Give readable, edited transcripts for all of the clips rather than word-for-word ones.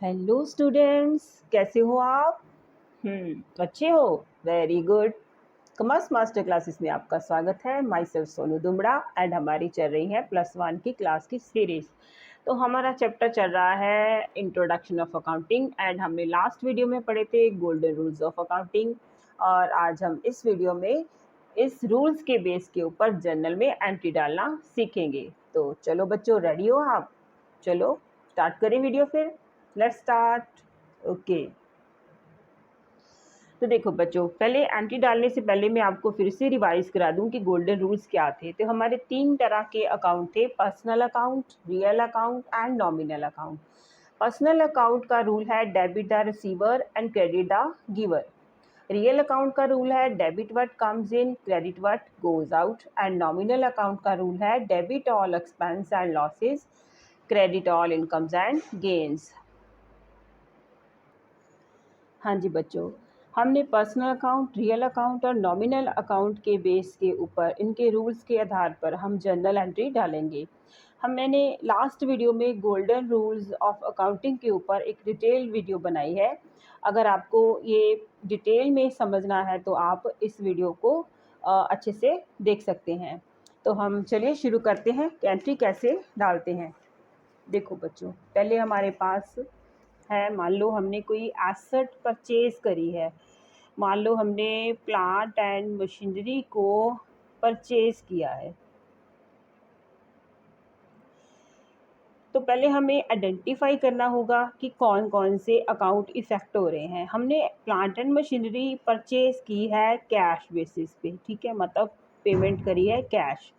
Hello students, कैसे हो आप? अच्छे हो? Very good. Commerce master classes में आपका स्वागत है। माई सेल्फ सोनू दुमड़ा एंड हमारी चल रही है +1 की क्लास की सीरीज। तो हमारा चैप्टर चल रहा है इंट्रोडक्शन ऑफ अकाउंटिंग एंड हमने लास्ट वीडियो में पढ़े थे गोल्डन रूल्स ऑफ अकाउंटिंग। और आज हम इस वीडियो में इस रूल्स के बेस के ऊपर जर्नल में एंट्री डालना सीखेंगे। तो चलो बच्चों, रेडी हो आप? चलो स्टार्ट करें वीडियो फिर। Let's start. ओके, तो देखो बच्चों, पहले एंट्री डालने से पहले मैं आपको फिर से रिवाइज करा दूं कि गोल्डन रूल्स क्या थे। तो हमारे 3 तरह के अकाउंट थे: personal account, real account and nominal account. Personal account का रूल है debit the receiver and credit the giver. Real account का रूल है debit what comes in, credit what goes out. And nominal account का rule है debit all expense and losses, credit all incomes and gains. हाँ जी बच्चों, हमने personal account, real account और nominal account के base के ऊपर इनके रूल्स के आधार पर हम जर्नल एंट्री डालेंगे। मैंने लास्ट वीडियो में गोल्डन रूल्स ऑफ अकाउंटिंग के ऊपर एक डिटेल वीडियो बनाई है। अगर आपको ये डिटेल में समझना है तो आप इस वीडियो को अच्छे से देख सकते हैं। तो हम चलिए शुरू करते हैं कि एंट्री कैसे डालते हैं। देखो बच्चों, पहले हमारे पास है, मान लो हमने कोई एसेट परचेज करी है। मान लो हमने प्लांट एंड मशीनरी को परचेज किया है। तो पहले हमें आइडेंटिफाई करना होगा कि कौन कौन से अकाउंट इफेक्ट हो रहे हैं। हमने प्लांट एंड मशीनरी परचेज की है कैश बेसिस पे, ठीक है, मतलब पेमेंट करी है कैश।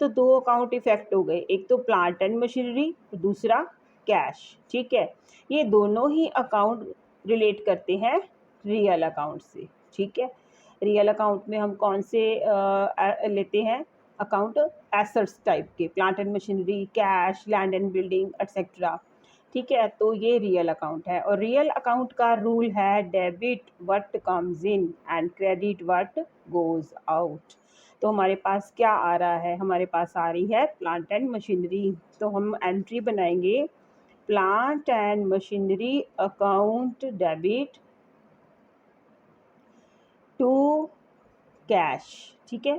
तो 2 अकाउंट इफेक्ट हो गए, एक तो प्लांट एंड मशीनरी, दूसरा कैश, ठीक है। ये दोनों ही अकाउंट रिलेट करते हैं रियल अकाउंट से, ठीक है। रियल अकाउंट में हम कौन से लेते हैं अकाउंट? एसेट्स टाइप के, plant and machinery, cash, land and building etcetera, ठीक है। तो ये रियल अकाउंट है। और रियल अकाउंट का रूल है debit what comes in and credit what goes out. तो हमारे पास क्या आ रहा है? हमारे पास आ रही है प्लांट एंड मशीनरी। तो हम एंट्री बनाएंगे plant and machinery account debit to cash, ठीक है।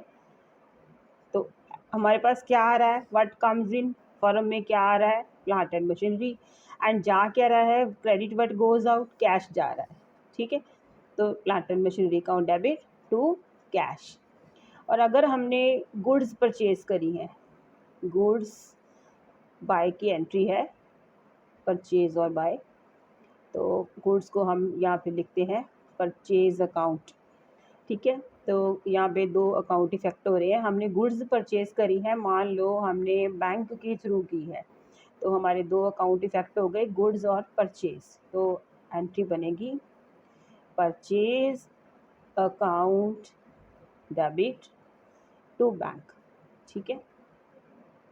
तो हमारे पास क्या आ रहा है? व्हाट कम्स इन, फॉर्म में क्या आ रहा है? Plant and machinery. एंड जा क्या रहा है? Credit what goes out, cash जा रहा है, ठीक है। तो plant and machinery account debit to cash. और अगर हमने गुड्स परचेज करी हैं, गुड्स बाय की एंट्री है, परचेज और बाय। तो गुड्स को हम यहाँ पे लिखते हैं परचेज अकाउंट, ठीक है। तो यहाँ पे 2 अकाउंट इफेक्ट हो रहे हैं। हमने गुड्स परचेज करी है, मान लो हमने बैंक के थ्रू की है, तो हमारे 2 अकाउंट इफेक्ट हो गए, गुड्स और परचेज। तो एंट्री बनेगी purchase account debit to bank, ठीक है।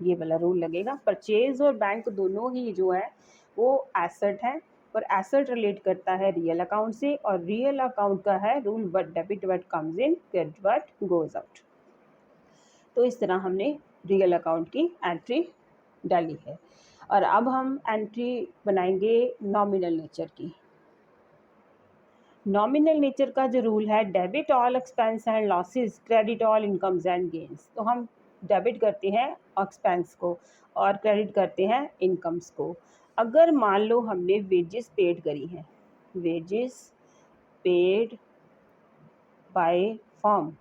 ये वाला रूल लगेगा। परचेज और बैंक दोनों ही जो है वो एसेट है, और एसेट रिलेट करता है रियल अकाउंट से, और रियल अकाउंट का है rule what debit what comes in, credit what goes out. तो इस तरह हमने रियल अकाउंट की एंट्री डाली है। और अब हम एंट्री बनाएंगे नॉमिनल नेचर की। नॉमिनल नेचर का जो रूल है debit all expense and losses, credit all incomes and gains. तो हम डेबिट करते हैं एक्सपेंस को और क्रेडिट करते हैं इनकम्स को। अगर मान लो हमने वेजेस पेड करी हैं, wages paid by form,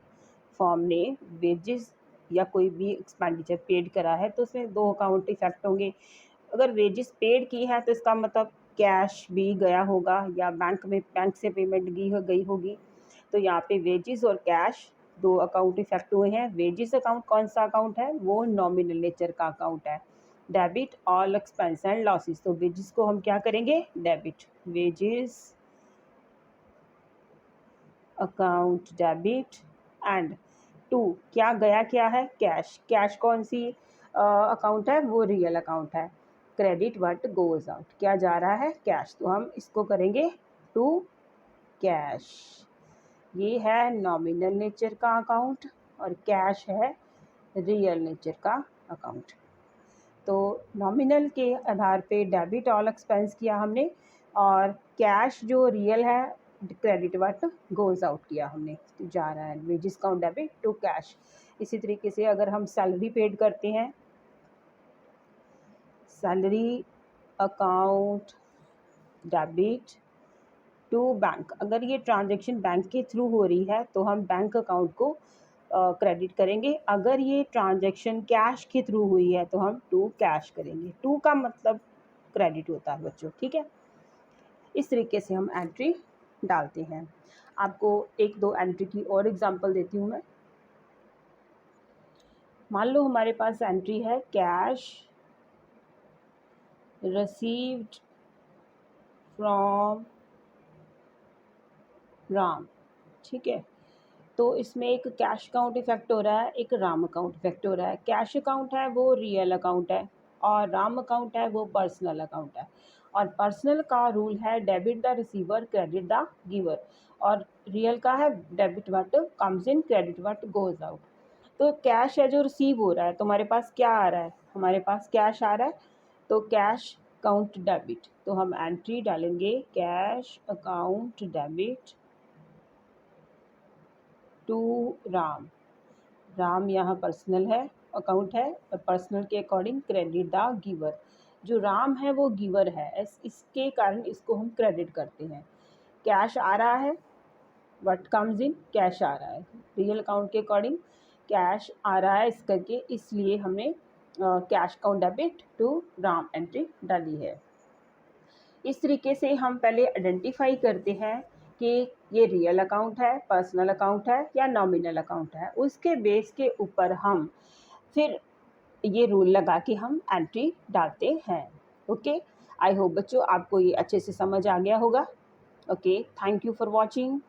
form ने वेजेस या कोई भी एक्सपेंडिचर पेड करा है, तो उसमें 2 अकाउंट इफेक्ट होंगे। अगर वेजेस पेड की है तो इसका मतलब कैश भी गया होगा या बैंक से पेमेंट गई होगी। तो यहाँ पे वेजेस और कैश 2 अकाउंट इफेक्ट हुए हैं। वेजेस अकाउंट कौन सा अकाउंट है? वो नॉमिनल नेचर का अकाउंट है, debit all expense and losses. तो वेजेस को हम क्या करेंगे? Debit, wages account debit and to क्या गया, क्या है? कैश। कैश कौन सी अकाउंट है? वो रियल अकाउंट है। क्रेडिट व्हाट गोज आउट, क्या जा रहा है? कैश। तो हम इसको करेंगे टू कैश। ये है नॉमिनल नेचर का अकाउंट और कैश है रियल नेचर का अकाउंट। तो नॉमिनल के आधार पे डेबिट ऑल एक्सपेंस किया हमने, और कैश जो रियल है क्रेडिट व्हाट गोज़ आउट किया हमने, तो जा रहा है wages count debit to cash. इसी तरीके से अगर हम सैलरी पेड करते हैं, salary account debit to bank, अगर ये ट्रांजैक्शन बैंक के थ्रू हो रही है तो हम बैंक अकाउंट को क्रेडिट करेंगे। अगर ये ट्रांजैक्शन कैश के थ्रू हुई है तो हम टू कैश करेंगे। टू का मतलब क्रेडिट होता है बच्चों, ठीक है। इस तरीके से हम एंट्री डालते हैं। आपको एक दो एंट्री की और एग्जांपल देती हूँ मैं। मान लो हमारे पास एंट्री है कैश रिसीव्ड फ्रॉम राम, ठीक है। तो इसमें एक कैश अकाउंट इफेक्ट हो रहा है, एक राम अकाउंट इफेक्ट हो रहा है। कैश अकाउंट है वो रियल अकाउंट है और राम अकाउंट है वो पर्सनल अकाउंट है। और पर्सनल का रूल है debit the receiver credit the giver, और रियल का है debit what comes in credit what goes out. तो कैश है जो रिसीव हो रहा है, तो हमारे पास क्या आ रहा है, हमारे पास कैश आ रहा है, तो कैश अकाउंट डेबिट, तो हम एंट्री डालेंगे cash account debit to Ram. Ram यहाँ पर्सनल है अकाउंट है, और पर्सनल के अकॉर्डिंग क्रेडिट द गिवर। जो राम है वो गिवर है, इसके कारण इसको हम क्रेडिट करते हैं। कैश आ रहा है, व्हाट कम्स इन कैश आ रहा है, रियल अकाउंट के अकॉर्डिंग कैश आ रहा है इस करके, इसलिए हमने cash account debit to Ram entry डाली है। इस तरीके से हम पहले आइडेंटिफाई करते हैं कि ये रियल अकाउंट है, पर्सनल अकाउंट है या नॉमिनल अकाउंट है। उसके बेस के ऊपर हम फिर ये रूल लगा के हम एंट्री डालते हैं। ओके, आई होप बच्चों आपको ये अच्छे से समझ आ गया होगा। Okay, thank you for watching.